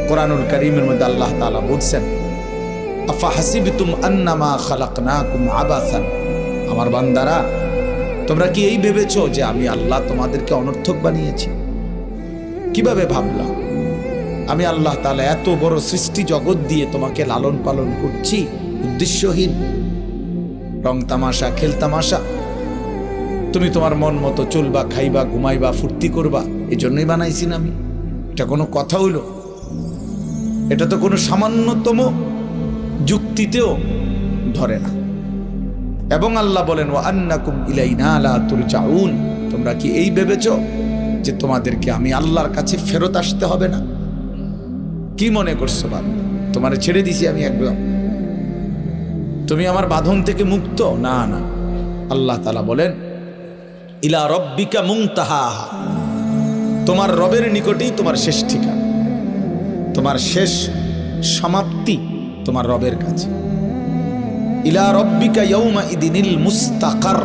কোরআনুল কারীমের মধ্যে আল্লাহ তাআলা বলছেন, আফা হাসিবতুম আন্নামা খালাকনাকুম আবাসান, আমার বান্দারা তোমরা কি এই ভেবেছো যে আমি আল্লাহ তোমাদেরকে অনর্থক বানিয়েছি? কিভাবে ভাবলাম? আমি আল্লাহ তাআলা এত বড় সৃষ্টি জগৎ দিয়ে তোমাকে লালন পালন করছি উদ্দেশ্যহীন, রং তামাশা খেল তামাশা, তুমি তোমার মন মতো চলবা, খাইবা, ঘুমাইবা, ফুর্তি করবা, এই জন্যই বানাইছি না আমি? এটা কোনো কথা হইল? এটা তো কোনো সামান্যতম যুক্তিতেও ধরে না। এবং আল্লাহ বলেন, ওয়া আন্নাকুম ইলাইনা লা তুরজাউন, তোমরা কি এই ভেবেছো যে তোমাদেরকে আমি আল্লাহর কাছে ফেরত আসতে হবে না? কি মনে করছো বান্দা, তোমারে ছেড়ে দিছি আমি একদম, তুমি আমার বাঁধন থেকে মুক্ত? না না, আল্লাহ তাআলা বলেন, ইলা রব্বিকা মুনতাহাহা, তোমার রবের নিকটেই তোমার শেষ ঠিকানা, তোমার শেষ সমাপ্তি তোমার রবের কাছে। ইলা রব্বিকা ইয়াউমা ইদিনিল মুস্তাকার,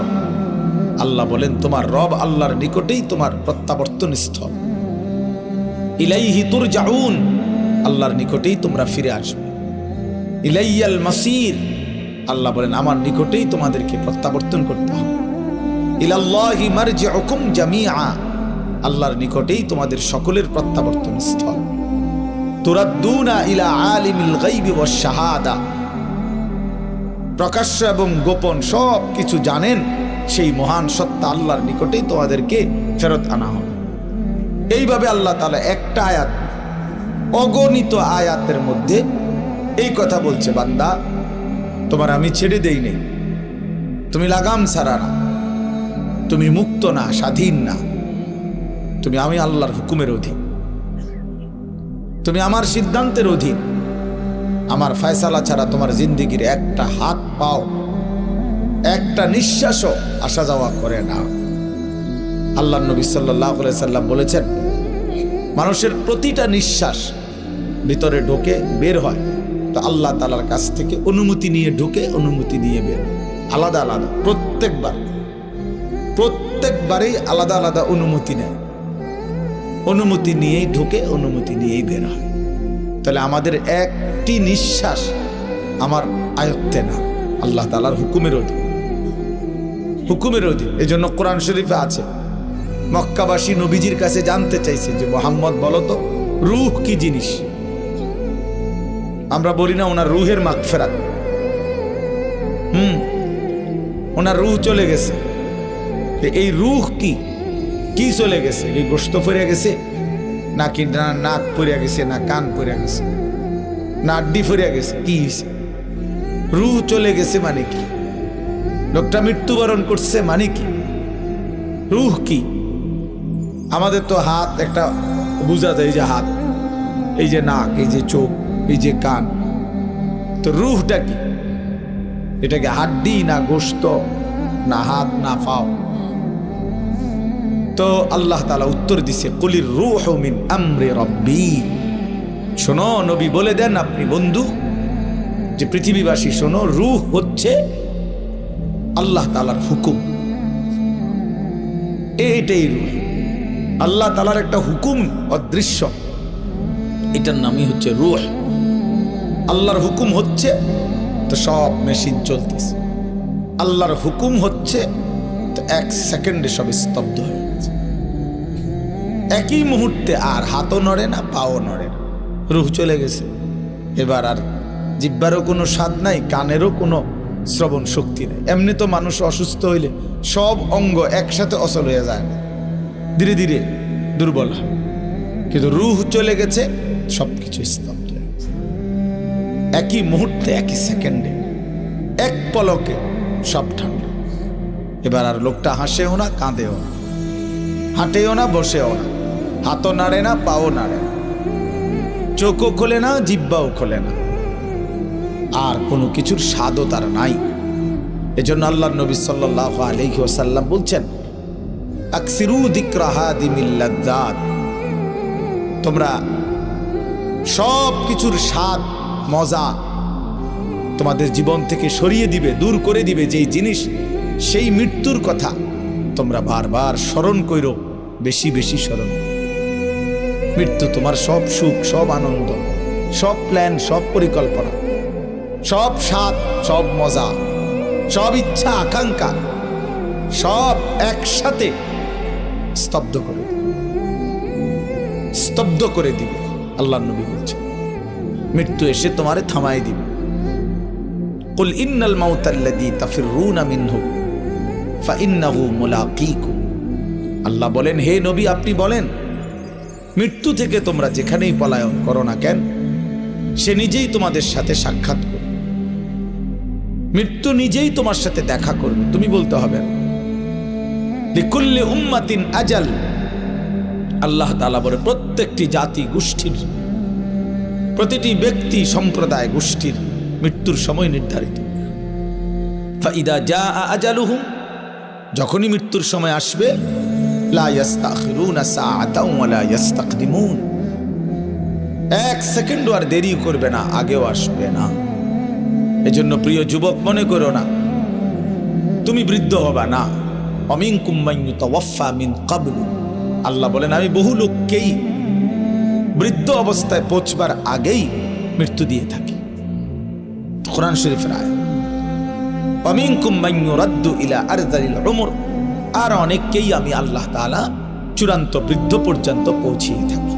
আল্লাহ বলেন তোমার রব আল্লাহর নিকটেই তোমার প্রত্যাবর্তন স্থল। ইলাইহি তুরজাউন, আল্লাহর নিকটেই তোমরা ফিরে আসবে। ইলাইয়াল মাসির, আল্লাহ বলেন আমার নিকটেই তোমাদেরকে প্রত্যাবর্তন করতে হবে। ইলাল্লাহি মারজিউকুম জামিআ, আল্লাহর নিকটেই তোমাদের সকলের প্রত্যাবর্তন স্থল। তুরাদ্দুনা ইলা আলিমিল গায়বি ওয়াশ শাহাদা, প্রকাশ্য এবং গোপন সব কিছু জানেন সেই মহান সত্তা আল্লাহর নিকটেই তোমাদেরকে ফেরত আনা হবে। এইভাবে আল্লাহ তাআলা একটা আয়াত, অগণিত আয়াতের মধ্যে এই কথা বলছে, বান্দা তোমার আমি ছেড়ে দেই নেই, তুমি লাগাম ছাড়া না, তুমি মুক্ত না, স্বাধীন না, তুমি আমি আল্লাহর হুকুমের অধীন, তুমি আমার সিদ্ধান্তের অধীন। আমার ফয়সালা ছাড়া তোমার জিন্দেগির একটা হাত পাও, একটা নিঃশ্বাসও আসা যাওয়া করে না। আল্লাহর নবী সাল্লাল্লাহু আলাইহি সাল্লাম বলেছেন, মানুষের প্রতিটা নিঃশ্বাস ভিতরে ঢোকে, বের হয়, তো আল্লাহ তাআলার কাছ থেকে অনুমতি নিয়ে ঢোকে, অনুমতি নিয়ে বের হয়, আলাদা আলাদা, প্রত্যেকবারেই আলাদা আলাদা অনুমতি নেয়, অনুমতি নিয়েই ঢোকে, অনুমতি নিয়েই বের হয়। তাহলে আমাদের একটি নিঃশ্বাস আমার আয়ত্তে না, আল্লাহ তাআলার হুকুমের অধীন, হুকুমের অধীন। এই জন্য কোরআন শরীফে আছে, মক্কাবাসী নবীজির কাছে জানতে চাইছে যে মুহাম্মদ বলো তো রূহ কি জিনিস? আমরা বলি না ওনার রূহের মাগফিরাত, ওনার রূহ চলে গেছে, এই রূহ কি? কি চলে গেছে? এই গোশত পড়ে গেছে নাকি না নাক পড়ে গেছে, না কান পড়ে গেছে, না আড্ডি পড়ে গেছে? কি হয়েছে? রূহ চলে গেছে মানে কি? লোকটা মৃত্যুবরণ করছে মানে কি? রূহ কি? আমাদের তো হাত একটা বোঝা যায়, এই যে হাত, এই যে নাক, এই যে চোখ, এই যে কান, তো রূহটা কি? এটাকে হাড্ডি না গোশত না হাত না পাও? তো আল্লাহ তাআলা উত্তর দিছে, কুলির রূহু মিন আমরি রাব্বি, শোনো নবী বলে দেন আপনি বন্ধু যে পৃথিবীবাসী শোনো, রূহ হচ্ছে আল্লাহ তাআলার হুকুম, এইটাই রূহ। আল্লাহ তাআলার একটা হুকুম অদৃশ্য, এটার নামই হচ্ছে রূহ। আল্লাহর হুকুম হচ্ছে তো সব মেশিন চলতেছে, আল্লাহর হুকুম হচ্ছে তো এক সেকেন্ডে সব স্তব্ধ হয়ে গেছে, একই মুহূর্তে। আর হাতও নড়ে না, পাও নড়ে না, রূহ চলে গেছে। এবার আর জিহ্বারও কোনো স্বাদ নাই, কানেরও কোনো শ্রবণ শক্তি নেই। এমনি তো মানুষ অসুস্থ হইলে সব অঙ্গ একসাথে অচল হয়ে যায় না, ধীরে ধীরে দুর্বল হয়, কিন্তু রূহ চলে গেছে, সবকিছু স্তব্ধ হয়ে গেছে। একই মুহূর্তে, একই সেকেন্ডে, এক পলকে সব ঠান্ডা। এবার আর লোকটা হাসেও না, কাঁদেও না, হাঁটেও না, বসেও না, হাতও নাড়ে না, পাও নাড়ে না, চোখও খোলে না, জিহ্বাও খোলে না, আর কোনো কিছুর স্বাদও তার নাই। এজন্য আল্লাহর নবী সাল্লাল্লাহু আলাইহি ওয়াসাল্লাম বলছেন, আকসিরু যিকরা হাদিমিল লাযযাত, তোমরা সব কিছুর স্বাদ মজা তোমাদের জীবন থেকে সরিয়ে দিবে, দূর করে দিবে যেই জিনিস, সেই মৃত্যুর কথা তোমরা বারবার স্মরণ কইরো, বেশি বেশি স্মরণ। মৃত্যু তোমার সব সুখ, সব আনন্দ, সব প্ল্যান, সব পরিকল্পনা, সব স্বাদ, সব মজা, সব ইচ্ছা আকাঙ্ক্ষা সব একসাথে স্তব্ধ করে দিবে, স্তব্ধ করে দিবে। আল্লাহ নবী বলছে মৃত্যু এসে তোমারে থামাই দিবে। কুল ইন্নাল মাউতাল্লাযী তাফিররুনা মিনহু ফাইন্নাহু মুলাকীকুম। আল্লাহ বলেন, হে নবী আপনি বলেন, মৃত্যু থেকে তোমরা যেখানেই পলায়ন করো না কেন, সে নিজেই তোমাদের সাথে সাক্ষাৎ করবে। মৃত্যু নিজেই তোমার সাথে দেখা করবে, তুমি বলতে হবে না। লিকুল্লি উম্মাতিন আজাল। আল্লাহ তাআলা বলে প্রত্যেকটি জাতি গোষ্ঠীর, প্রতিটি ব্যক্তি সম্প্রদায় গোষ্ঠীর মৃত্যুর সময় নির্ধারিত। ফাইদা জাআ আজালুহুম, যখনই মৃত্যুর সময় আসবে, লা ইস্তাখিরুনা সাআতাও ওয়া লা ইস্তাকদিমুন, এক সেকেন্ডও আর দেরি করবে না, আগেও আসবে না। এজন্য প্রিয় যুবক, মনে করো না তুমি বৃদ্ধ হবা না। অমিনকুম মান ইউতাওয়াফা মিন ক্বাবলু, আল্লাহ বলেন আমি বহু লোককেই বৃদ্ধ অবস্থায় পৌঁছবার আগেই মৃত্যু দিয়ে থাকি। কোরআন শরীফের আয়াত। অমিনকুম মান ইউরাদ্দু ইলা আরযালিল উমর, আর অনেককেই আমি আল্লাহ তাআলা চূড়ান্ত বৃদ্ধ পর্যন্ত পৌঁছিয়ে থাকি।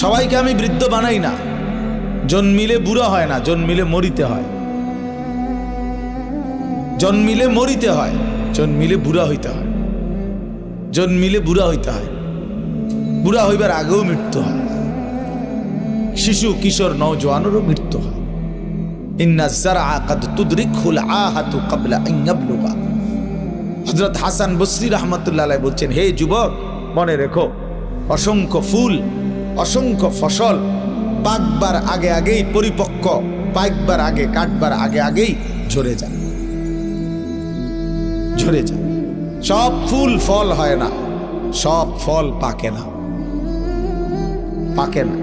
সবাইকে আমি বৃদ্ধ বানাই না। জন্মিলে বুড়া হয় না, জন্মিলে মরিতে হয়। জন্মিলে মরিতে হয়, জন্মিলে বুড়া হইতে হয়। জন্মিলে বুড়া হইতে হয়, বুড়া হইবার আগেও মৃত্যু হয়। শিশু, কিশোর, নওজোয়ানেরও মৃত্যু হয়। ইন্না যারআ কাদ তুদরিকুল আহাতু ক্বাবলা আন ইয়াবলুগা। হযরত হাসান বসরি রাহমাতুল্লাহ আলাইহি বলছেন, হে যুবক মনে রেখো, অসংখ্য ফুল, অসংখ্য ফসল পাকবার আগে আগেই পরিপক্ক, পাকবার আগে, কাটবার আগে আগেই ঝরে যায়, ঝরে যায়। সব ফুল ফল হয় না, সব ফল পাকে না, পাকে না।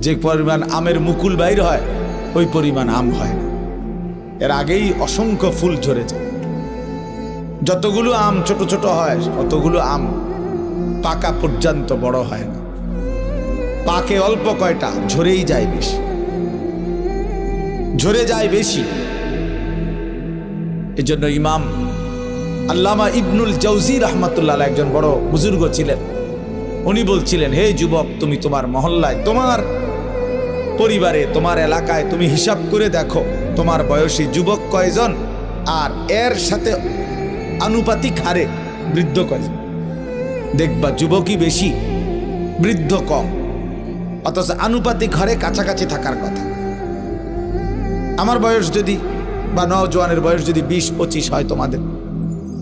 যে পরিমাণ আমের মুকুল বাইর হয় ওই পরিমাণ আম হয় না, এর আগেই অসংখ্য ফুল ঝরে যায়। যতগুলো আম ছোট ছোট হয়, অতগুলো আম পাকা পর্যন্ত বড় হয় না। পাকে অল্প কয়টা, ঝরেই যায় বেশি, ঝরে যায় বেশি। এজন্য ইমাম আল্লামা ইবনুল জাওজি রাহমাতুল্লাহ আলাইহি একজন বড় বুজুর্গ ছিলেন। উনি বলছিলেন, হে যুবক, তুমি তোমার মহল্লায়, তোমার পরিবারে, তোমার এলাকায় তুমি হিসাব করে দেখো তোমার বয়সী যুবক কয়জন আর এর সাথে আনুপাতিক হারে বৃদ্ধ কয়জন। দেখবা যুবকই বেশি, বৃদ্ধ কম, অথচ আনুপাতিক হারে কাছাকাছি থাকার কথা। আমার বয়স যদি, বা নওজোয়ানের বয়স যদি 20-25 হয় তোমাদের,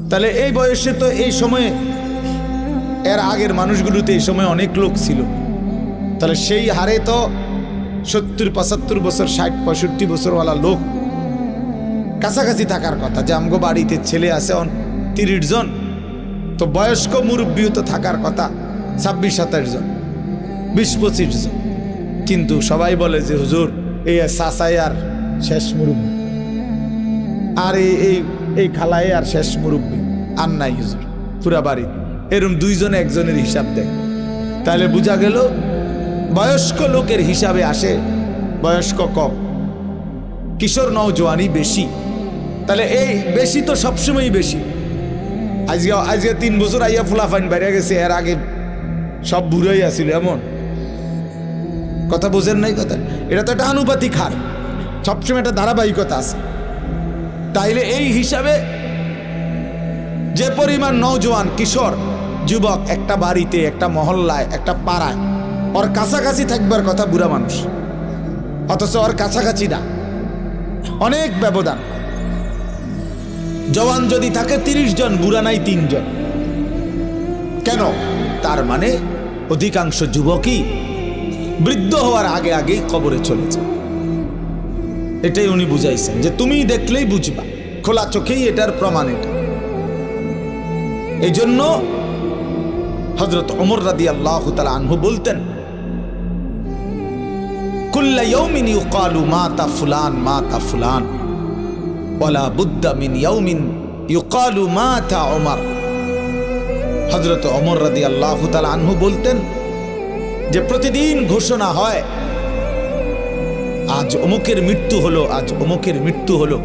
তাহলে এই বয়সে তো এই সময়ে, এর আগের মানুষগুলোতে এই সময় অনেক লোক ছিল, তাহলে সেই হারে তো 70-75 বছর, 60-65 বছরওয়ালা লোক কাছাকাছি থাকার কথা। যে আমগো বাড়িতে ছেলে আছে 30 জন, তো বয়স্ক মুরব্বীও তো থাকার কথা 26-27 জন, 20-25 জন। কিন্তু সবাই বলে যে হুজুর এই চাচাই আর শেষ মুরব্বী, আর এই খালাই আর শেষ মুরব্বী, আর নাই হুজুর পুরা বাড়ি। এরকম 2 জনে একজনের হিসাব দেয়, তাহলে বোঝা গেল বয়স্ক লোকের হিসাবে আসে বয়স্ক কম, কিশোর নওজোয়ানি বেশি। তাহলে এই বেশি তো সবসময়ই বেশি। আজকে 3 বছর আইয়া ফুলাফাইন বাইরে গেছে, এর আগে সব বুড়াই আছিল, এমন কথা বোঝেন নাই? কথা এটা তো একটা আনুপাতিক হার, সবসময় একটা ধারাবাহিকতা আছে। তাইলে এই হিসাবে যে পরিমাণ নওজোয়ান, কিশোর, যুবক একটা বাড়িতে, একটা মহল্লায়, একটা পাড়ায়, ওর কাছাকাছি থাকবার কথা বুড়া মানুষ, অথচ ওর কাছাকাছি না, অনেক ব্যবধান। জওয়ান যদি থাকে 30 জন, বুড়া নাই 3 জন। কেন? তার মানে অধিকাংশ যুবকই বৃদ্ধ হওয়ার আগে আগেই কবরে চলেছে। এটাই উনি বুঝাইছেন, যে তুমি দেখলেই বুঝবা, খোলা চোখেই এটার প্রমাণ। এটা এই জন্য হযরত ওমর রাদিয়াল্লাহু তাআলা আনহু বলতেন, কুল্লা ইয়াউমিন ইউকালু মাতা ফুলান মাতা ফুলান ওয়ালা বুদ্দা মিন ইয়াউমিন ইউকালু মাতা ওমর। হযরত ওমর রাদিয়াল্লাহু তাআলা আনহু বলতেন যে প্রতিদিন ঘোষণা হয় আজ অমুকের মৃত্যু হলো, আজ অমুকের মৃত্যু হলো।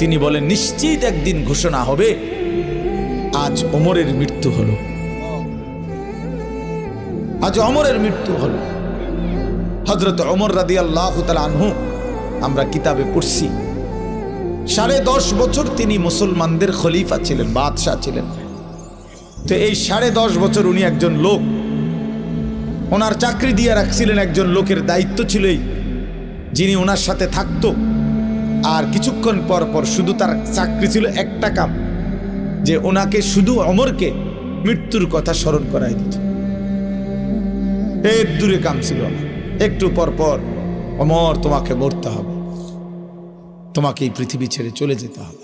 তিনি বলেন নিশ্চিত একদিন ঘোষণা হবে আজ ওমরের মৃত্যু হলো, আজ ওমরের মৃত্যু হলো। হযরত ওমর রাদিয়াল্লাহু তাআলা আনহু আমরা কিতাবে পড়ছি 10.5 বছর তিনি মুসলমানদের খলিফা ছিলেন, বাদশাহ ছিলেন। তো এই 10.5 বছর উনি একজন লোক, ওনার চাকরি দিয়ে রাখছিলেন একজন লোকের দায়িত্ব ছিল যিনি ওনার সাথে থাকতো, আর কিছুক্ষণ পর পর শুধু তার চাকরি ছিল একটা কাম, যে ওনাকে শুধু ওমরকে মৃত্যুর কথা স্মরণ করাই দিত। এর দূরে কাম ছিল না, একটু পর পর ওমর তোমাকে মরতে হবে, তোমাকে এই পৃথিবী ছেড়ে চলে যেতে হবে,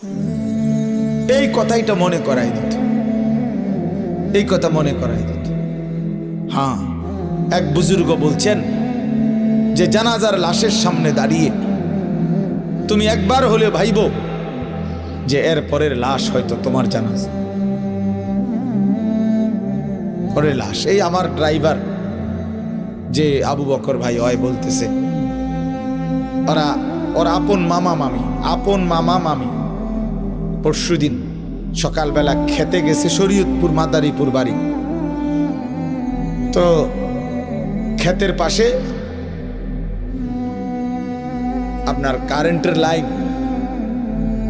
এই কথাইটা মনে করাই দিত, এই কথা মনে করাই দিত। হ্যাঁ, এক বুজুর্গ বলছেন যে জানাজার লাশের সামনে দাঁড়িয়ে তুমি একবার হলে ভাইবো যে এর পরের লাশ হয়তো তোমার জানাজা, পরের লাশ। এই আমার ড্রাইভার যে আবু বকর ভাই হয় বলতেছে ওর আপন মামা মামি পরশুদিন সকালবেলা খেতে গেছে শরীয়তপুর মাদারীপুর বাড়ি। তো ক্ষেতের পাশে আপনার কারেন্টের লাইন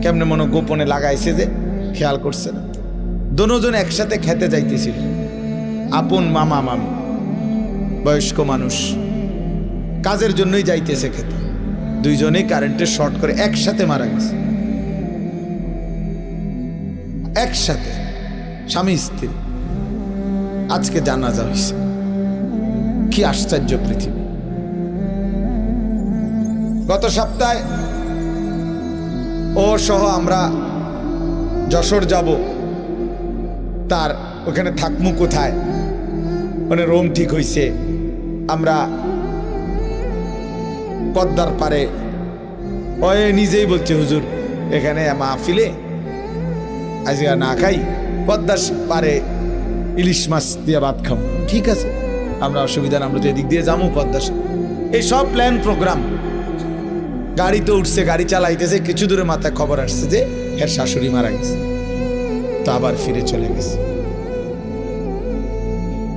কেমনে মনে গোপনে লাগাইছে যে খেয়াল করছে না। দুজন একসাথে খেতে যাইতেছিল, আপন মামা মামি, বয়স্ক মানুষ, কাজের জন্যই যাইতেছে খেতে। দুইজনেই কারেন্টের শর্ট করে একসাথে মারা গেছে, একসাথে স্বামী স্ত্রী। আজকে জানাজা হয়েছে। কি আশ্চর্য পৃথিবী! গত সপ্তাহে ও সহ আমরা যশোর যাব, তার ওখানে থাকমু কোথায়, মানে রুম ঠিক হইছে। আমরা পদ্মার পারে, ও নিজেই বলছে হুজুর এখানে মাহফিলে আজকে না খাই, পদ্মার পারে ইলিশ মাছ দিয়ে ভাত খাবো। ঠিক আছে, আমরা অসুবিধা না, আমরা তো এদিক দিয়ে যাবো পদ্মার। এই সব প্ল্যান প্রোগ্রাম। গাড়িতে উঠছে, গাড়ি চালাইতেছে, কিছু দূরে মাথায় খবর আসছে যে এর শাশুড়ি মারা গেছে, তো আবার ফিরে চলে গেছে।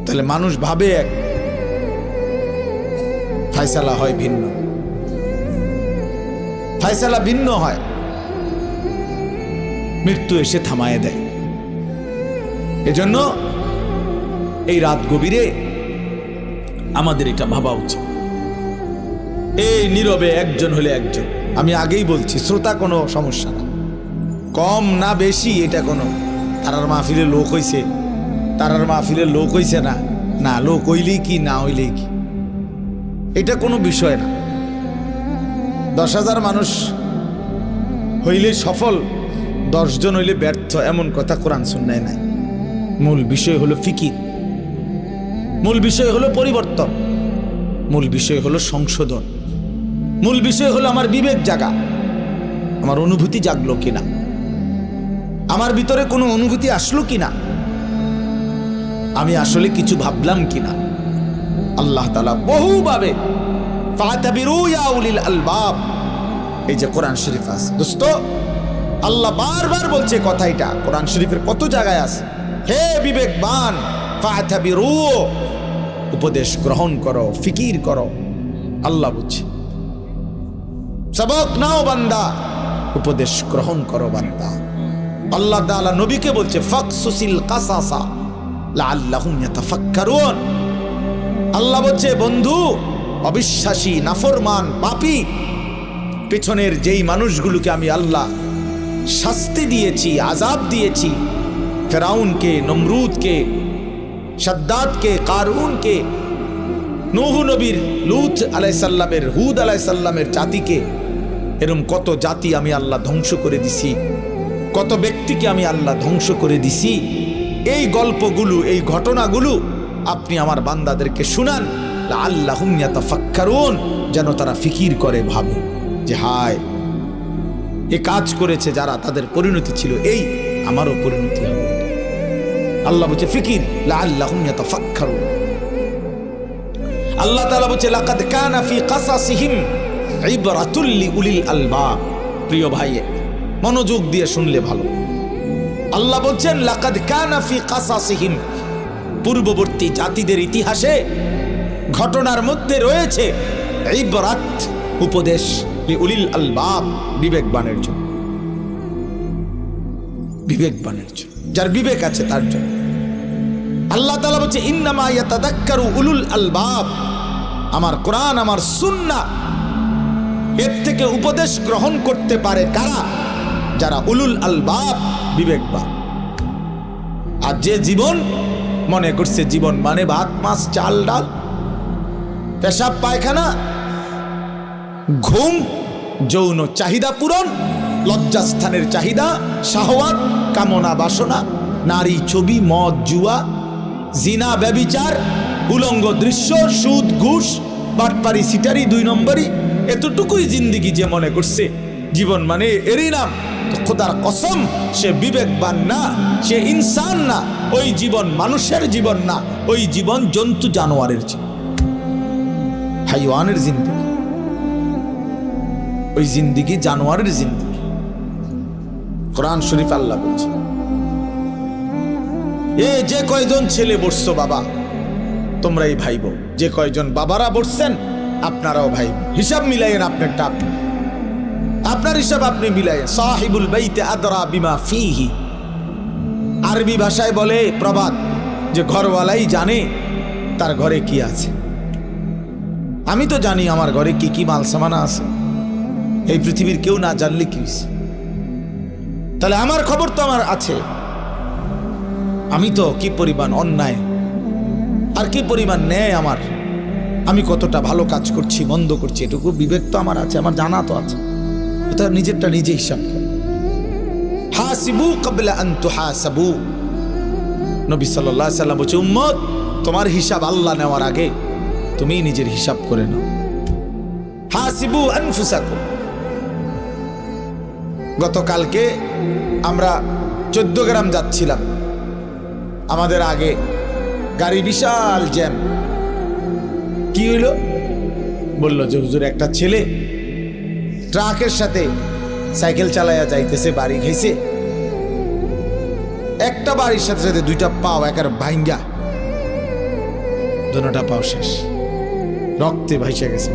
তাহলে মানুষ ভাবে এক, ফায়সালা হয় ভিন্ন, ফায়সালা ভিন্ন হয়, মৃত্যু এসে থামায় দেয়। এজন্য এই রাত গভীরে আমাদের এটা ভাবা উচিত। এই নীরবে একজন হলে একজন, আমি আগেই বলছি, শ্রোতা কোনো সমস্যা না, কম না বেশি এটা কোনো, তারার মাহফিলে লোক হইছে, তারার মাহফিলে লোক হইছে না, না লোক হইলেই কি না হইলেই কি, এটা কোনো বিষয় না। 10,000 মানুষ হইলে সফল, 10 জন হইলে ব্যর্থ, এমন কথা কোরআন সুন্নায় নাই। মূল বিষয় হলো ফিকির, মূল বিষয় হলো পরিবর্তন, মূল বিষয় হলো সংশোধন, মূল বিষয় হলো আমার বিবেক জাগা, আমার অনুভূতি জাগলো কিনা, আমার ভিতরে কোনো অনুভূতি আসলো কিনা, আমি আসলে কিছু ভাবলাম কিনা। আল্লাহ তাআলা বহুভাবে ফাতাবিরু ইয়া উলিল আলবাব, এই যে কোরআন শরীফ আছে দোস্ত, আল্লাহ বারবার বলছে কথা, এটা কোরআন শরীফের কত জায়গায় আছে, হে বিবেকবান ফাতাবিরু, উপদেশ গ্রহণ করো, ফিকির করো। আল্লাহ বলছে সবক নাও বান্দা, উপদেশ গ্রহণ করো বান্দা। আল্লাহ তাআলা নবীকে বলছে ফাকসুসিল কাসাসা লাআল্লাহুম ইয়াতাফাক্কারুন। আল্লাহ বলছে বন্ধু, অবিশ্বাসী, নাফরমান, পাপী পেছনের যেই মানুষগুলোকে আমি আল্লাহ শাস্তি দিয়েছি, আযাব দিয়েছি, ফেরাউনকে, নমরুদকে, শাদ্দাদকে, কারুনকে, নূহ নবীর, লূত আলাইহিস সালামের, হুদ আলাইহিস সালামের জাতিকে, এরকম কত জাতি আমি আল্লাহ ধ্বংস করে দিছি, কত ব্যক্তিকে আমি আল্লাহ ধ্বংস করে দিছি। এই গল্পগুলো, এই ঘটনাগুলো আপনি আমার বান্দাদেরকে শুনান, লাআল্লাহুম ইয়াতাফাক্কারুন, যেন তারা ফিকির করে, ভাবে যে হায় এ কাজ করেছে যারা, তাদের পরিণতি ছিল এই, আমারও পরিণতি হবে। আল্লাহ বলছে ফিকির, লাআল্লাহুম ইয়াতাফাক্কারুন। আল্লাহ তাআলা বলছে লাকাদ কানা ফি কাসাসিহিম ইবরাতুল লিউলিল আলবাব। প্রিয় ভাই, মনোযোগ দিয়ে শুনলে ভালো। আল্লাহ বলছেন লাকাদ কানা ফি কাসাসিহিম, পূর্ববর্তী জাতিদের ইতিহাসে ঘটনার মধ্যে রয়েছে ইবরাত, উপদেশ, লিউলিল আলবাব, বিবেকবানের জন্য, বিবেকবানের জন্য, যার বিবেক আছে তার জন্য। আল্লাহ তাআলা বলছে ইন্নামা ইয়াতাযাক্কারু উলুল আলবাব। আমার কোরআন, আমার সুন্নাহ, এর থেকে উপদেশ গ্রহণ করতে পারে কারা? যারা উলুল আলবাব, বিবেকবান। আর যে জীবন মনে করছে জীবন মানে ভাত মাছ চাল ডাল, পেশাব পায়খানা, ঘুম, যৌন চাহিদা পূরণ, লজ্জাস্থানের চাহিদা, শাহওয়াত, কামনা বাসনা, নারী ছবি, মদ জুয়া, জিনা ব্যভিচার, উলঙ্গ দৃশ্য, সুদ ঘুষ, বাটপারি সিটারি, 2 নম্বরই, এতটুকুই জিন্দিগি যে মনে করছে জীবন মানে এরই নাম, তো খোদার কসম সে বিবেকবান না, সে ইনসান না। ওই জীবন মানুষের জীবন না, ওই জীবন জন্তু জানোয়ারের জীবন, হাইওয়ানের জিন্দিগি, ওই জিন্দিগি জানোয়ারের জিন্দিগি। কোরআন শরীফ আল্লাহ বলছে এ যে কয়জন ছেলে বসছো বাবা, তোমরাই ভাইব, যে কয়জন বাবারা বসছেন আপনারাও ভাইব। হিসাব মিলাইয়েন, আপনারটা আপনি, আপনার হিসাব আপনি মিলাইয়েন। সাহিবুল বাইতে আদরা বিমা ফিহি, আরবি ভাষায় বলে প্রবাদ যে ঘরওয়ালাই জানে তার ঘরে কি আছে। আমি তো জানি আমার ঘরে কি কি মাল সামানা আছে, এই পৃথিবীর কেউ না জানলে কি হইছে? তাহলে আমার খবর তো আমার আছে। আমি তো কি পরিমাণ অন্যায় আর কি পরিমাণ ন্যায় আমার, আমি কতটা ভালো কাজ করছি মন্দ করছি, এটুকু বিবেক তো আমার আছে, আমার জানা তো আছে। এটা নিজেরটা নিজে হিসাব করে। হাসিবু ক্বাবলা আন তুহাসাবু, নবী সাল্লাল্লাহু আলাইহি সাল্লাম বলেছে উম্মত, তোমার হিসাব আল্লাহ নেওয়ার আগে তুমি নিজের হিসাব করে নাও। হাসিবু আনফুসাকুম। গতকালকে আমরা 14 গ্রাম যাচ্ছিলাম, আমাদের আগে গাড়ি বিশাল জ্যাম। কি হইলো? বললো যে হুজুর একটা ছেলে ট্রাকের সাথে সাইকেল চালাইয়া যাইতেছে, বাড়ি খাইছে, একটা বাড়ির সাথে সাথে 2টা পাও একার ভাঙ্গা, দুটোটা পাও শেষ, রক্তে ভাইসা গেছে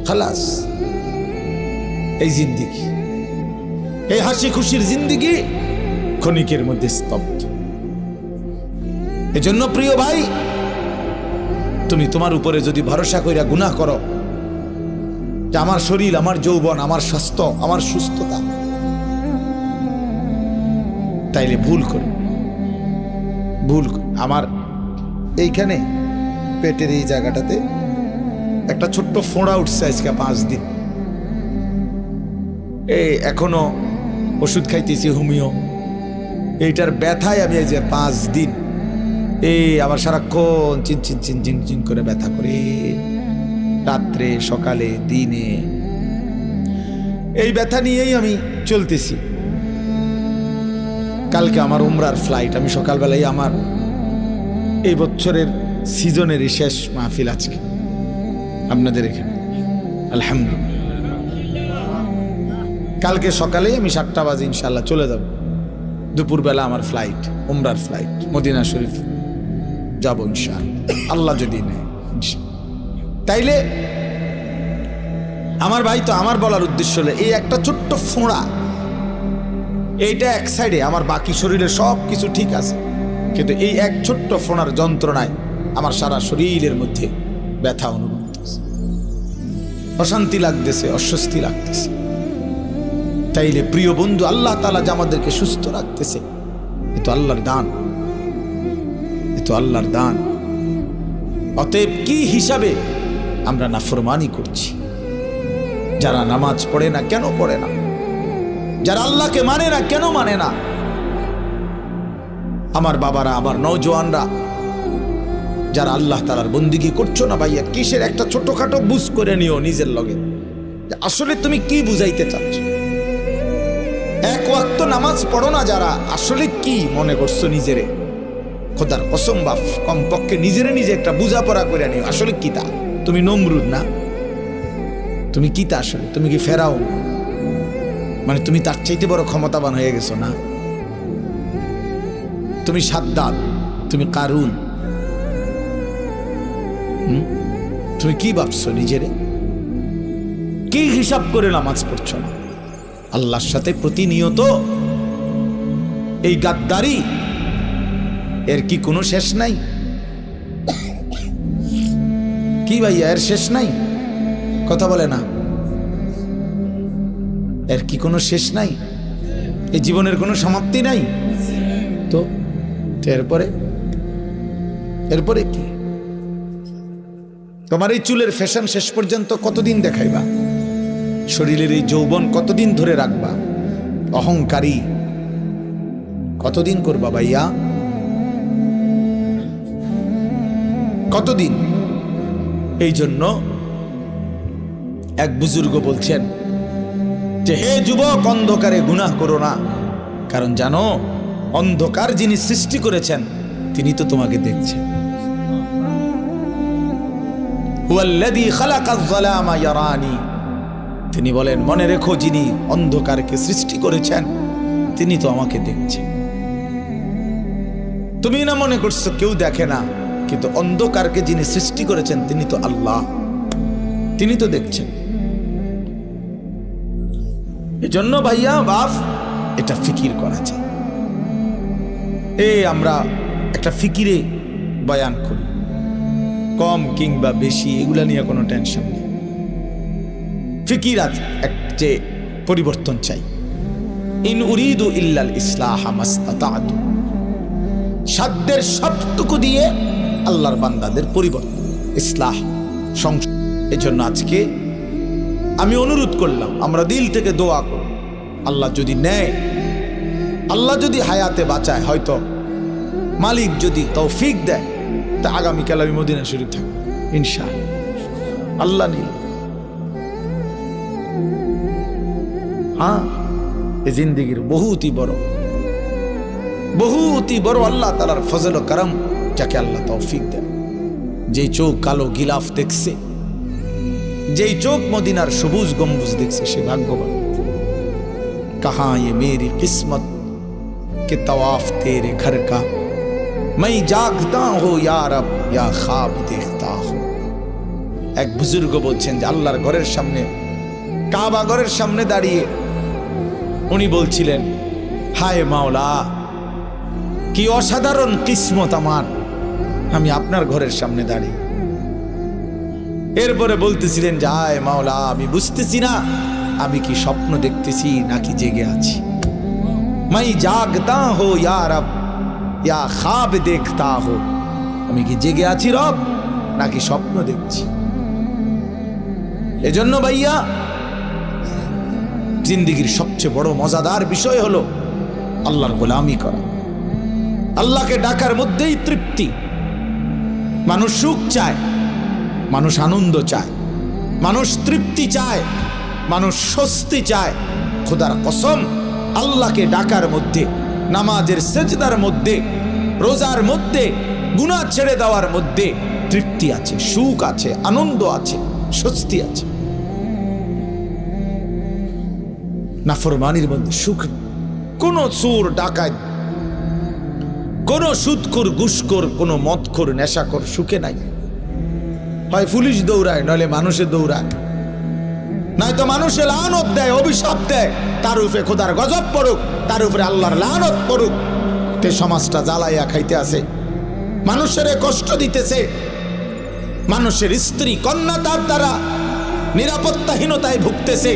খালাস। এই জিন্দিগি, এই হাসি খুশির জিন্দিগি ক্ষণিকের মধ্যে স্তব্ধ। এজন্য প্রিয় ভাই, তুমি তোমার উপরে যদি ভরসা কইরা গুনাহ করো যে আমার শরীর, আমার যৌবন, আমার স্বাস্থ্য, আমার সুস্থতা, তাইলে ভুল করো, ভুল। আমার এইখানে পেটের এই জায়গাটাতে একটা ছোট্ট ফোঁড়া উঠছে আজকে 5 দিন। এই এখনো ওষুধ খাইতেছি হোমিও, এইটার ব্যথায় আমি এই যে 5 দিন এই আবার সারাক্ষণ চিনচিন চিনচিন চিন করে ব্যথা করে, রাত্রে সকালে দিনে এই ব্যথা নিয়েই আমি চলতেছি। কালকে আমার উমরার ফ্লাইট, আমি সকালবেলায় আমার এই বছরের সিজনের শেষ মাহফিল আজকে আপনাদের এখানে, আলহামদুলিল্লাহ। কালকে সকালেই আমি 7টা বাজে ইনশাল্লাহ চলে যাব। দুপুরবেলা আমার ফ্লাইট, উমরার ফ্লাইট, মদিনা শরীফ যাব ইনশাআল্লাহ, আল্লাহ যদি নেয়। তাইলে আমার ভাই, তো আমার বলার উদ্দেশ্য হলো এই একটা ছোট্ট ফোঁড়া, এইটা এক সাইডে, আমার বাকি শরীরে সব কিছু ঠিক আছে, কিন্তু এই এক ছোট্ট ফোঁড়ার যন্ত্রণায় আমার সারা শরীরের মধ্যে ব্যথা অনুভব হচ্ছে, অশান্তি লাগতেছে, অস্বস্তি লাগতেছে। তাইলে প্রিয় বন্ধু, আল্লাহ তাআলা যে আমাদেরকে সুস্থ রাখতেছে, এ তো আল্লাহর দান, এ তো আল্লাহর দান। অতএব কি হিসাবে আমরা নাফরমানি করছি? যারা নামাজ পড়ে না কেন পড়ে না? যারা আল্লাহকে মানে না কেন মানে না? আমার বাবারা, আমার নওজোয়ানরা, যারা আল্লাহ তাআলার বন্দেগী করছো না ভাইয়া, কিসের একটা ছোটখাটো বুঝ করে নিও নিজের লগে, আসলে তুমি কি বুঝাইতে চাচ্ছ। এক ওয়াক্ত নামাজ পড়ো না যারা, আসলে কি মনে করছো নিজেরে? খোদার কসম বাপ, কমপক্ষে নিজেরে নিজে একটা বুঝাপড়া করে নিও। আসলে কি তা? তুমি নমরুদ না? তুমি কি তা আসলে? তুমি কি ফেরাও? মানে তুমি তার চাইতে বড় ক্ষমতাবান হয়ে গেছো না? তুমি সাদ্দাত, তুমি কারুন। তুমি কি ভাবছো নিজেরে? কি হিসাব করে নামাজ পড়ছো না? আল্লাহর সাথে প্রতিনিয়ত এই গাদ্দারি, এর কি কোনো শেষ নাই? কি ভাইয়া, এর শেষ নাই? কথা বলে না। এর কি কোনো শেষ নাই? এই জীবনের কোনো সমাপ্তি নাই তো? এরপরে কি? তোমার এই চুলের ফ্যাশন শেষ পর্যন্ত কতদিন দেখাইবা? শরীরের এই যৌবন কতদিন ধরে রাখবা? অহংকারী কতদিন করবা ভাইয়া? কতদিন? এই জন্য এক বুজুর্গ বলছেন যে, হে যুবক, অন্ধকারে গুনাহ করো না, কারণ জানো অন্ধকার যিনি সৃষ্টি করেছেন তিনি তো তোমাকে দেখছেন। হুয়াল্লাযী খালাকায যালামা ইয়ারানি, তিনি বলেন মনে রেখো যিনি অন্ধকারকে সৃষ্টি করেছেন তিনি তো আমাকে দেখছেন। তুমি না মনে করছো কেউ দেখে না, কিন্তু অন্ধকারকে যিনি সৃষ্টি করেছেন তিনি তো আল্লাহ, তিনি তো দেখছেন। এজন্য ভাইয়া বাপ, এটা ফিকির করা যায়। আমরা একটা ফিকিরে বয়ান করি, কম কিংবা বেশি এগুলা নিয়ে কোনো টেনশন নেই। ফিকির আছে যে পরিবর্তন চাই। ইন উরিদু ইল্লাল ইসলাহা মাসতাতাতু, সাধ্যের সবটুকু দিয়ে আল্লাহর বান্দাদের পরিবর্তন, ইসলাহ, সংশোধন। এজন্য আজকে আমি অনুরোধ করলাম, আমরা দিল থেকে দোয়া করব, আল্লাহ যদি নেয়, আল্লাহ যদি হায়াতে বাঁচায়, হয়তো মালিক যদি তৌফিক দেয়, তা আগামীকাল আমি মদিনা শরীফ থাকবো ইনশাআল্লাহ। আল্লাহ নিয়ে এই জিন্দেগির বহুতই বড় আল্লাহ তাআলার ফজল ও করম, যাকে আল্লাহ তৌফিক দেয়। যেই চোখ কালো গিলাফ দেখছে, যেই চোখ মদিনার সবুজ গম্বুজ দেখছে, সে ভাগ্যবান। कहाँ ये मेरी किस्मत के तवाफ तेरे घर का, मैं जागता हो या रब या ख्वाब देखता हो। এক বুজুর্গ বলছেন যে আল্লাহর ঘরের সামনে, কাবা ঘরের সামনে দাঁড়িয়ে উনি বলছিলেন, হায় মাওলা, কি অসাধারণ কিসমত আমার, আমি আপনার ঘরের সামনে দাঁড়িয়ে। এরপরে বলতেছিলেন যে হায় মাওলা, আমি বুঝতেছি না আমি কি স্বপ্ন দেখতেছি নাকি জেগে আছি। মাই জাগতা হো ইয়া রব ইয়া খ্বাব দেখতা হো, আমি কি জেগে আছি রব নাকি স্বপ্ন দেখছি। এজন্য ভাইয়া, জিন্দেগির সবচেয়ে বড় মজাদার বিষয় হলো আল্লাহর গোলামি করা। আল্লাহকে ডাকার মধ্যেই তৃপ্তি। মানুষ সুখ চায়, মানুষ আনন্দ চায়, মানুষ তৃপ্তি চায়, মানুষ স্বস্তি চায়। খোদার কসম, আল্লাহকে ডাকার মধ্যে, নামাজের সেজদার মধ্যে, রোজার মধ্যে, গুনাহ ছেড়ে দেওয়ার মধ্যে তৃপ্তি আছে, সুখ আছে, আনন্দ আছে, স্বস্তি আছে। নাফরমানির মধ্যে সুখ। কোন চোর ডাকাত, কোন সুদখোর, ঘুষখোর, কোন মদখোর, নেশাখোর সুখে নাই। হয় পুলিশ দৌড়ায়, নইলে মানুষে দৌড়ায়, নয়তো মানুষে লানত দেয়, অভিশাপ দেয়, তার উপরে খোদার গজব পড়ুক, তার উপরে আল্লাহর লানত পড়ুক। তে সমাজটা জ্বালাইয়া খাইতে আছে, মানুষের কষ্ট দিতেছে, মানুষের স্ত্রী কন্যা তার দ্বারা নিরাপত্তাহীনতায় ভুগতেছে।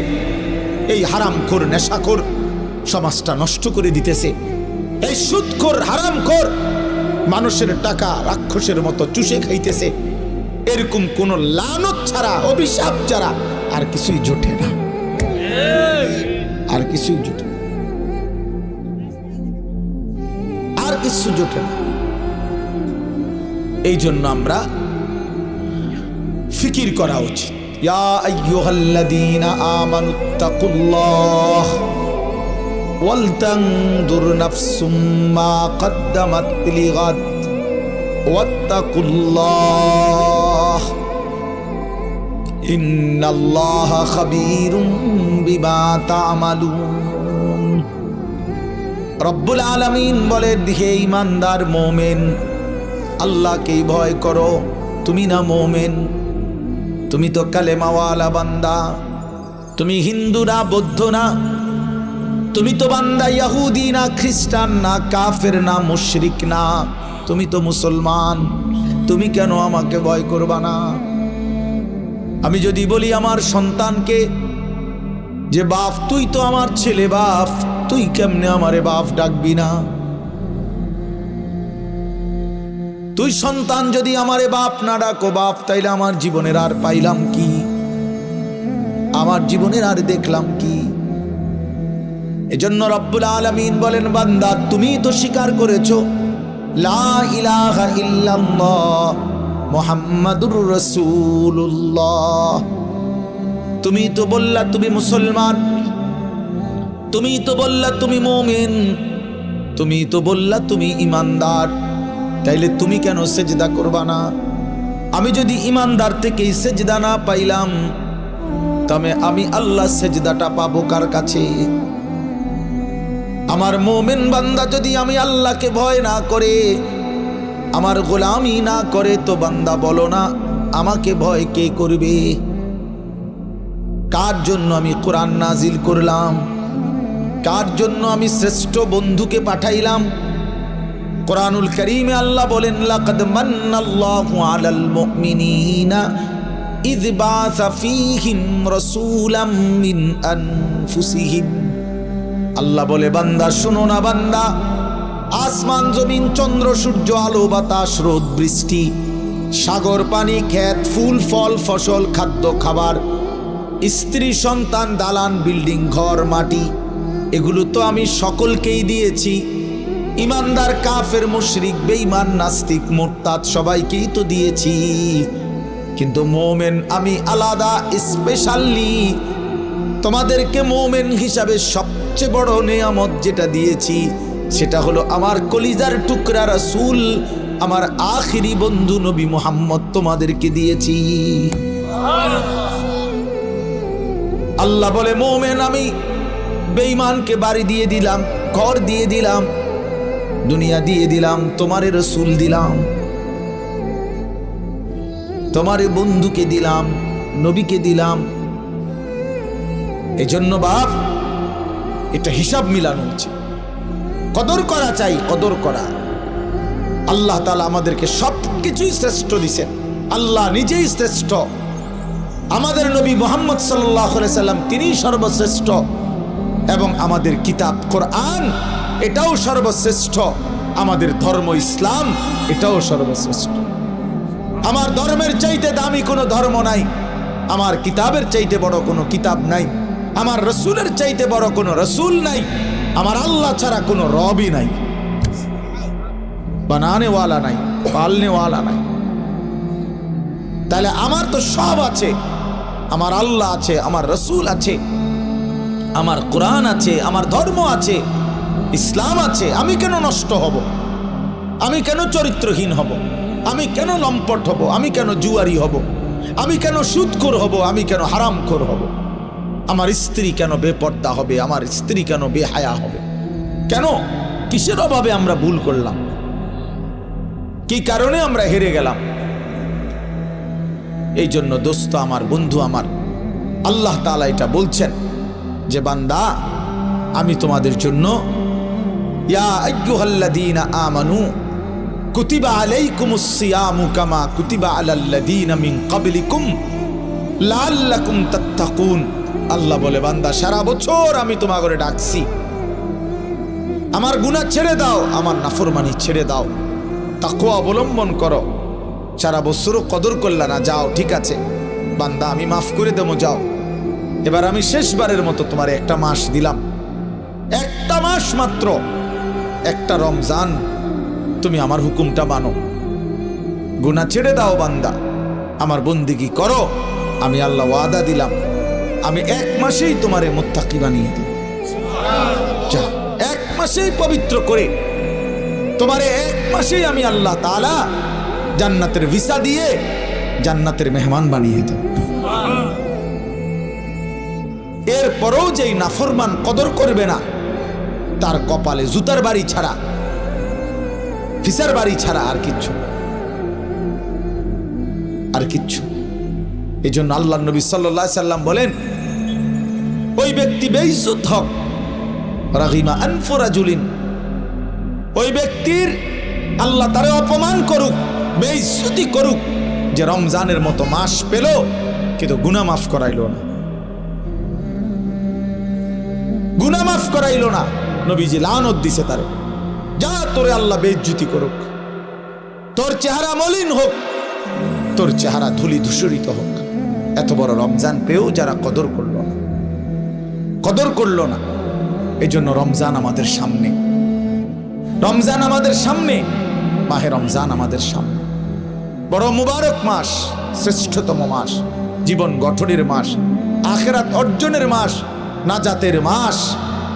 এই হারামখোর, নেশাখোর সমাজটা নষ্ট করে দিতেছে। এই সুদখোর, হারামখোর মানুষের টাকা রাক্ষসের মতো চুষে খাইতেছে। এরকম কোন লানত ছাড়া, অভিশাপ ছাড়া আর কিছুই জোটে না, আর কিছুই জোটে না, আর কিছু জোটে না। এই জন্য আমরা ফিকির করা উচিত। ইয়া আইয়ুহাল্লাযীনা আমানুত্তাকুল্লাহ ওয়ালতানজুর নাফসুম মা কদ্দামাত লিগাদ ওয়াত্তাকুল্লাহ ইন্নাল্লাহা খাবীরুম বিমা তা'মালুন। রব্বুল আলামিন বলেন, হে ঈমানদার মুমিন, আল্লাহকেই ভয় করো। তুমি না মুমিন, তুমি তো কালেমাওয়ালা বান্দা, তুমি হিন্দু না, বৌদ্ধ না, তুমি তো বান্দা ইহুদি না, খ্রিস্টান না, কাফের না, মুশরিক না, তুমি তো মুসলমান। তুমি কেন আমাকে ভয় করবা না? আমি যদি বলি আমার সন্তানকে যে বাপ তুই তো আমার ছেলে, বাপ তুই কেমনে আমারে বাপ ডাকবি না? তুই সন্তান যদি আমারে বাপ না ডাকো বাপ, তাইলে আমার জীবনের আর পাইলাম কি? আমার জীবনের আর দেখলাম কি? এজন্য রব্বুল আলামিন বলেন, বান্দা তুমি তো স্বীকার করেছো লা ইলাহা ইল্লাল্লাহ মুহাম্মাদুর রাসূলুল্লাহ। তুমি তো বললা তুমি মুসলমান, তুমি তো বললা তুমি মুমিন, তুমি তো বললা তুমি ঈমানদার, তাইলে তুমি কেন সেজদা করবা না? আমি যদি ঈমানদার থেকেই সেজদা না পাইলাম, তবে আমি আল্লাহ সেজদাটা পাবো কার কাছে? আমার মুমিন বান্দা যদি আমি আল্লাহকে ভয় না করে, আমার গোলামি না করে, তো বান্দা বলো না আমাকে ভয় কে করবে? কার জন্য আমি কোরআন নাজিল করলাম? কার জন্য আমি শ্রেষ্ঠ বন্ধুকে পাঠাইলাম? কোরআনুল কারীমে আল্লাহ বলেন, লাকাদ মান্নাল্লাহু আলাল মুমিনিনা ইয বাআসা ফীহিম রাসূলাম মিন আনফুসিহিম। আল্লাহ বলে, বান্দা শোনো না বান্দা, আসমান জমিন চন্দ্র সূর্য আলো বাতাস রোদ বৃষ্টি সাগর পানি ক্ষেত ফুল ফল ফসল খাদ্য খাবার স্ত্রী সন্তান দালান বিল্ডিং ঘর মাটি, এগুলো তো আমি সকলকেই দিয়েছি। ইমানদার কাফের মুশরিক বেঈমান নাস্তিক মুরতাদ সবাইকেই তো দিয়েছি, কিন্তু মুমিন আমি আলাদা স্পেশালি তোমাদেরকে মুমিন হিসাবে সবচেয়ে বড় নিয়ামত যেটা দিয়েছি সেটা হলো আমার কলিজার টুকরা রাসূল, আমার আখিরি বন্ধু নবী মুহাম্মদ তোমাদেরকে দিয়েছি। আল্লাহ বলে, মুমিন আমি বেঈমানকে বাড়ি দিয়ে দিলাম, ঘর দিয়ে দিলাম, দুনিয়া দিয়ে দিলাম, তোমারে রাসূল দিলাম, তোমারে বন্ধুকে দিলাম, নবীকে দিলাম। এজন্য বাপ এটা হিসাব মিলানো উচিত, কদর করা চাই, কদর করা। আল্লাহ তাআলা আমাদেরকে সবকিছুই শ্রেষ্ঠ দিয়েছেন, আল্লাহ নিজেই শ্রেষ্ঠ। আমাদের নবী মুহাম্মদ সাল্লাল্লাহু আলাইহি সাল্লাম তিনিই সর্বশ্রেষ্ঠ, এবং আমাদের কিতাব কোরআন এটাও সর্বশ্রেষ্ঠ, আমাদের ধর্ম ইসলাম এটাও সর্বশ্রেষ্ঠ। আমার ধর্মের চাইতে দামি কোনো ধর্ম নাই, আমার কিতাবের চাইতে বড় কোনো কিতাব নাই, আমার রসুলের চাইতে বড় কোনো রসুল নাই, আমার আল্লাহ ছাড়া কোনো রবই নাই, বানানেওয়ালা নাই, পালনেওয়ালা নাই। তাহলে আমার তো সব আছে, আমার আল্লাহ আছে, আমার রসুল আছে, আমার কোরআন আছে, আমার ধর্ম আছে, ইসলাম আছে। আমি কেন নষ্ট হব? আমি কেন চরিত্রহীন হব? আমি কেন লম্পট হব? আমি কেন জুয়ারি হব? আমি কেন সুদখোর হব? আমি কেন হারামখোর হব? আমার স্ত্রী কেন বেপর্দা হবে? আমার স্ত্রী কেন বেহায়া হবে? কেন? কিসের অভাবে আমরা ভুল করলাম? কি কারণে আমরা হেরে গেলাম? এই জন্য দোস্ত আমার, বন্ধু আমার, আল্লাহ তাআলা এটা বলছেন যে বান্দা আমি তোমাদের জন্য ইয়া আইয়ুহাল্লাযীনা আমানু কুতিবা আলাইকুমুস সিয়ামু কামা কুতিবা আলাল্লাযীনা মিন ক্বাবলিকুম লাআল্লাকুম তাত্তাকুন। আল্লাহ বলে, বান্দা সারা বছর আমি তোমাকে ডাকছি, আমার গুনাহ ছেড়ে দাও, আমার নাফরমানি ছেড়ে দাও, তাকওয়া অবলম্বন করো। সারা বছরও কদর করলা না, যাও ঠিক আছে বান্দা আমি মাফ করে দেবো, যাও এবার আমি শেষবারের মতো তোমার একটা মাস দিলাম, একটা মাস মাত্র, একটা রমজান, তুমি আমার হুকুমটা মানো, গুনাহ ছেড়ে দাও বান্দা, আমার বন্দেগী করো। আমি আল্লাহ ওয়াদা দিলাম আমি এক মাসেই তোমারে মুত্তাকি বানিয়ে দেব। যা। মাসেই পবিত্র করে তোমারে এক মাসেই আমি আল্লাহ তাআলা জান্নাতের ভিসা দিয়ে জান্নাতের মেহমান বানিয়ে দেব। এরপরও যেই নাফরমান কদর করবে না, তার কপালে জুতার বাড়ি ছাড়া, ভিসার বাড়ি ছাড়া আর কিচ্ছু, আর কিচ্ছু। এই জন্য আল্লাহ নবী সাল্লাল্লাহু আলাইহি সাল্লাম বলেন, ওই ব্যক্তি বেইজ্জত হোক, রাগিমা আনফু রাজুলিন, ওই ব্যক্তির আল্লাহ তারে অপমান করুক, বেইজ্জতি করুক, যে রমজানের মতো মাস পেল কিন্তু গুনাহ মাফ করাইল না, গুনাহ মাফ করাইল না। নবীজি লানত দিছে তারে, যা তোরে আল্লাহ বেইজ্জতি করুক, তোর চেহারা মলিন হোক, তোর চেহারা ধুলি ধূসরিত হোক। এত বড় রমজান পেয়েও যারা কদর করল না, কদর করল না। এই জন্য রমজান আমাদের সামনে, রমজান আমাদের সামনে, মাহে রমজান আমাদের সামনে। বড় মুবারক মাস, শ্রেষ্ঠতম মাস, জীবন গঠনের মাস, আখিরাত অর্জনের মাস, নাজাতের মাস,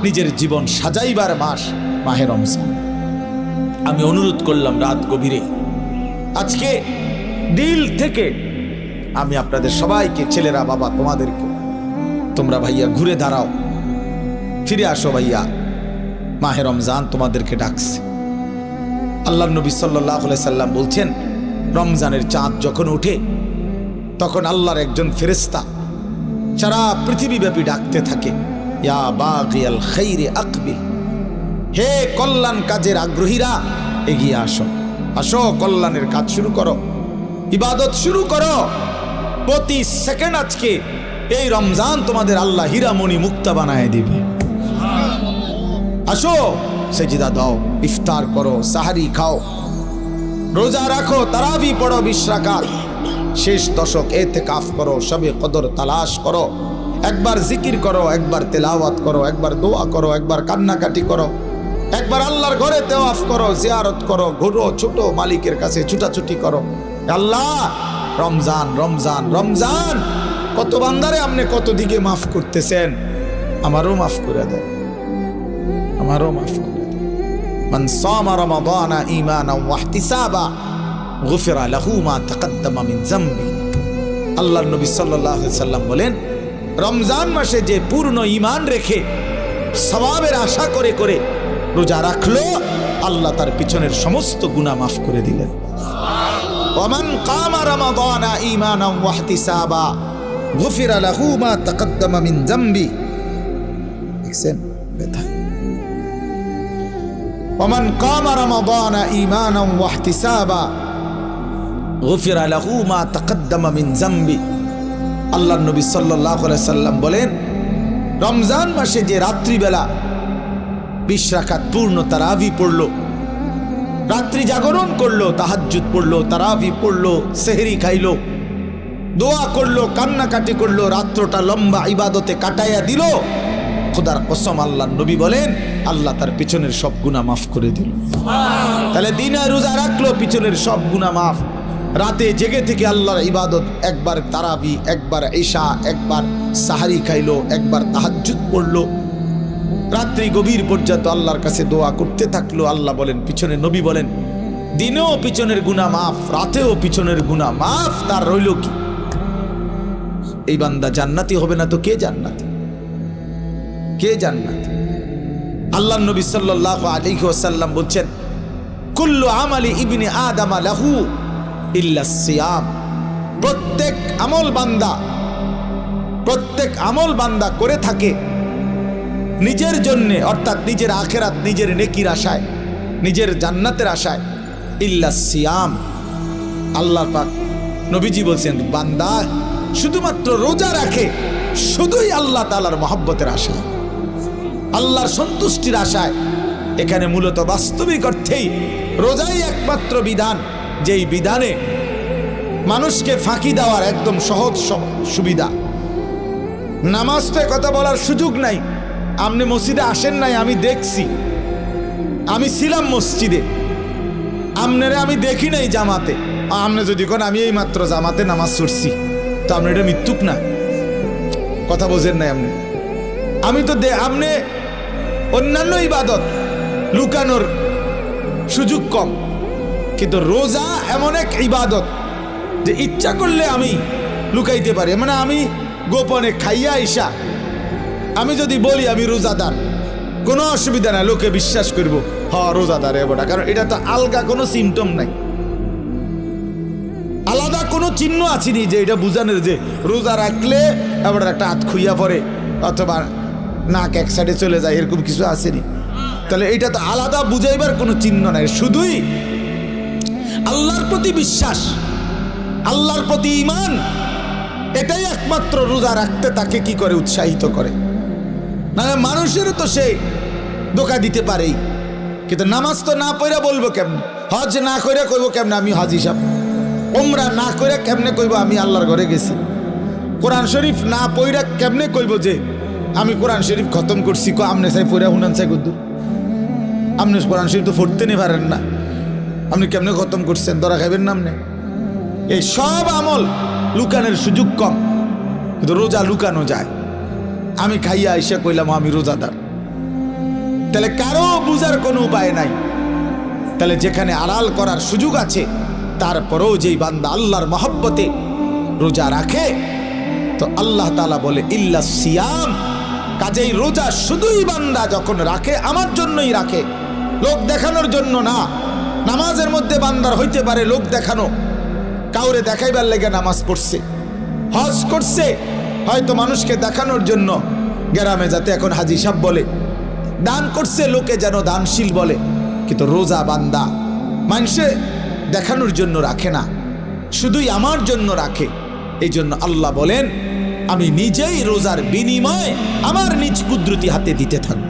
নিজের জীবন সাজাইবার মাস, মাহে রমজান। আমি অনুরোধ করলাম রাত গভীরে, আজকে দিল থেকে আমি আপনাদের সবাইকে, ছেলেরা, বাবা, তোমাদেরকে, তোমরা ভাইয়া ঘুরে দাঁড়াও, ফিরে আসো ভাইয়া, মাহে রমজান তোমাদেরকে ডাকছে। আল্লাহ নবী সাল্লাল্লাহু আলাইহি সাল্লাম বলছেন, রমজানের চাঁদ যখন ওঠে তখন আল্লাহর একজন ফেরেশতা সারা পৃথিবীব্যাপী ডাকতে থাকে, ইয়া বাগিয়াল খাইরে আকবিল, হে কল্যাণ কাজের আগ্রহীরা এগিয়ে আসো, আসো কল্যাণের কাজ শুরু করো, ইবাদত শুরু করো। প্রতি সেকেন্ড আজকে এই রমজান তোমাদের আল্লাহ হীরামণি মুক্তা বানায় দিবে। আসো, সেজদা দাও, ইফতার করো, সাহারি খাও, রোজা রাখো, তারাবি পড়ো 20 রাকাত, শেষ দশক ইতিকাফ করো, শবে কদর তালাশ করো, একবার জিকির করো, একবার তেলাওয়াত করো, একবার দোয়া করো, একবার কান্নাকাটি করো, একবার আল্লাহর ঘরে তাওয়াফ করো, জিয়ারত করো, ঘুরো, ছোট মালিকের কাছে ছুটাছুটি করো। আল্লাহ, রমজান রমজান রমজান, কত বান্দারে আপনি কত দিকে মাফ করতেছেন, আমারও মাফ করে দেন, আমারও মাফ করে দেন। মান সামা রমাদানা ঈমানান ওয়া ইহতিসাবা গুফিরা লাহু মা তাকাদ্দামা মিন যামবি। আল্লাহর নবী সাল্লাল্লাহু আলাইহি সাল্লাম বলেন, রমজান মাসে যে পূর্ণ ঈমান রেখে সওয়াবের আশা করে করে রোজা রাখলো, আল্লাহ তার পিছনের সমস্ত গুনাহ মাফ করে দিলেন। ওয়ামান কামা রমাদানা ঈমানান ওয়া ইহতিসাবা গুফিরা লাহু মা তাকাদ্দামা মিন যামবি। দেখছেন ব্যথা? ওয়ামান কামা রমাদানা ঈমানান ওয়া ইহতিসাবা গুফিরা লাহু মা তাকাদ্দামা মিন যামবি। আল্লাহর নবী সাল্লাল্লাহু আলাইহি সাল্লাম বলেন, রমজান মাসে যে রাত্রিবেলা 20 রাকাত পূর্ণ তারাবি পড়লো, রাত্রি জাগরণ করলো, তাহাজ্জুদ পড়লো, তারাবি পড়লো, সেহরি খাইলো, দোয়া করলো, কান্নাকাটি করলো, রাত্রটা লম্বা ইবাদতে কাটাইয়া দিল, খোদার কসম আল্লাহর নবী বলেন, আল্লাহ তার পিছনের সব গুনাহ মাফ করে দিল। তাহলে দিনে রোজা রাখলো, পিছনের সব গুনাহ মাফ। রাতে জেগে থেকে আল্লাহর ইবাদত, একবার তারাবি, একবার ঈশা, একবার সাহারি খাইলো, একবার তাহাজ্জুদ পড়লো, রাত্রি গভীর পর্যন্ত আল্লাহর কাছে দোয়া করতে থাকলো। আল্লাহ বলেন, পিছনে নবী বলেন, দিনেও পিছনের গুনাহ মাফ, রাতেও পিছনের গুনাহ মাফ। তার রইল কি? এই বান্দা জান্নাতি হবে না তো কে জান্নাতি? কে জান্নাতি? আল্লাহর নবী সাল্লাল্লাহু আলাইহি ওয়াসাল্লাম বলছেন, কুল্লু আমালি ইবনি আদম লাহু ইল্লা সিয়াম। প্রত্যেক আমল বান্দা করে থাকে নিজের জন্যে, অর্থাৎ নিজের আখিরাত, নিজের নেকির আশায়, নিজের জান্নাতের আশায়, ইল্লা সিয়াম। আল্লাহ পাক নবীজি বলছেন, বান্দা শুধুমাত্র রোজা রাখে শুধুই আল্লাহ তাআলার মহব্বতের আশায়, আল্লাহর সন্তুষ্টির আশায়। এখানে মূলত বাস্তবিক অর্থেই রোজাই একমাত্র বিধান, যেই বিধানে মানুষকে ফাঁকি দেওয়ার একদম সহজ সুবিধা। নামাজ তো কথা বলার সুযোগ নাই, আপনি মসজিদে আসেন নাই, আমি দেখছি, আমি ছিলাম মসজিদে, আপনারে আমি দেখি নাই জামাতে। আপনি যদি কোন আমি এই মাত্র জামাতে নামাজ পড়ছি, তো আপনি এটা মৃত্যুক না, কথা বোঝেন নাই আপনি। আমি তো আপনি অন্যান্য ইবাদত লুকানোর সুযোগ কম। কিন্তু রোজা এমন এক ইবাদত যে ইচ্ছা করলে আমি লুকাইতে পারি। মানে আমি গোপনে খাইয়া আইসা আমি যদি বলি আমি রোজাদার, কোনো অসুবিধা নাই, লোকে বিশ্বাস করবো রোজাদার এবটা। কারণ এটা তো আলগা কোনো সিমটম নাই, আলাদা কোনো চিহ্ন আছেনি যে এটা বুঝানোর যে রোজা রাখলে এবার একটা হাত খুইয়া পড়ে অথবা নাক এক সাইডে চলে যায়, এরকম কিছু আসেনি। তাহলে এটা তো আলাদা বুঝাইবার কোনো চিহ্ন নাই, শুধুই আল্লাহর প্রতি বিশ্বাস, আল্লাহর প্রতি ঈমান, এটাই একমাত্র রোজা রাখতে তাকে কি করে, উৎসাহিত করে। না মানুষেরও তো সে ধোঁকা দিতে পারেই, কিন্তু নামাজ তো না পড়া বলবো কেমনে, হজ না করে কইব কেমনে আমি হজ হিসাব, ওমরা না করে কেমনে কইব আমি আল্লাহর ঘরে গেছি, কোরআন শরীফ না পড়া কেমনে কইব যে আমি কোরআন শরীফ খতম করছি। আমনে চাই পড়া হুনান চাই গুদ্দু, আপনি কোরআন শরীফ তো পড়তে নি পারেন না, আপনি কেমনে খতম করছেন, ধরা খাইবেন নাম নেই। এই সব আমল লুকানোর সুযোগ কম, কিন্তু রোজা লুকানো যায়। আমি খাইয়া আইসা কইলাম আমি রোজাদার, তাহলে কারো বুঝার কোনো উপায় নাই। তাহলে যেখানে আড়াল করার সুযোগ আছে, তারপরেও যেই বান্দা আল্লাহর মহব্বতে রোজা রাখে, তো আল্লাহ তাআলা বলে ইল্লা সিয়াম, কাজেই রোজা শুধুই বান্দা যখন রাখে আমার জন্যই রাখে, লোক দেখানোর জন্য না। নামাজের মধ্যে বান্দার হইতে পারে লোক দেখানো, কাউরে দেখাইবার লেগে নামাজ পড়ছে, হজ করছে হয়তো মানুষকে দেখানোর জন্য, গ্রামে যাতে এখন হাজি সাহেব বলে, দান করছে লোকে যেন দানশীল বলে। কিন্তু রোজা বান্দা মানুষে দেখানোর জন্য রাখে না, শুধুই আমার জন্য রাখে। এই জন্য আল্লাহ বলেন আমি নিজেই রোজার বিনিময় আমার নিজ কুদরতি হাতে দিতে থাকব।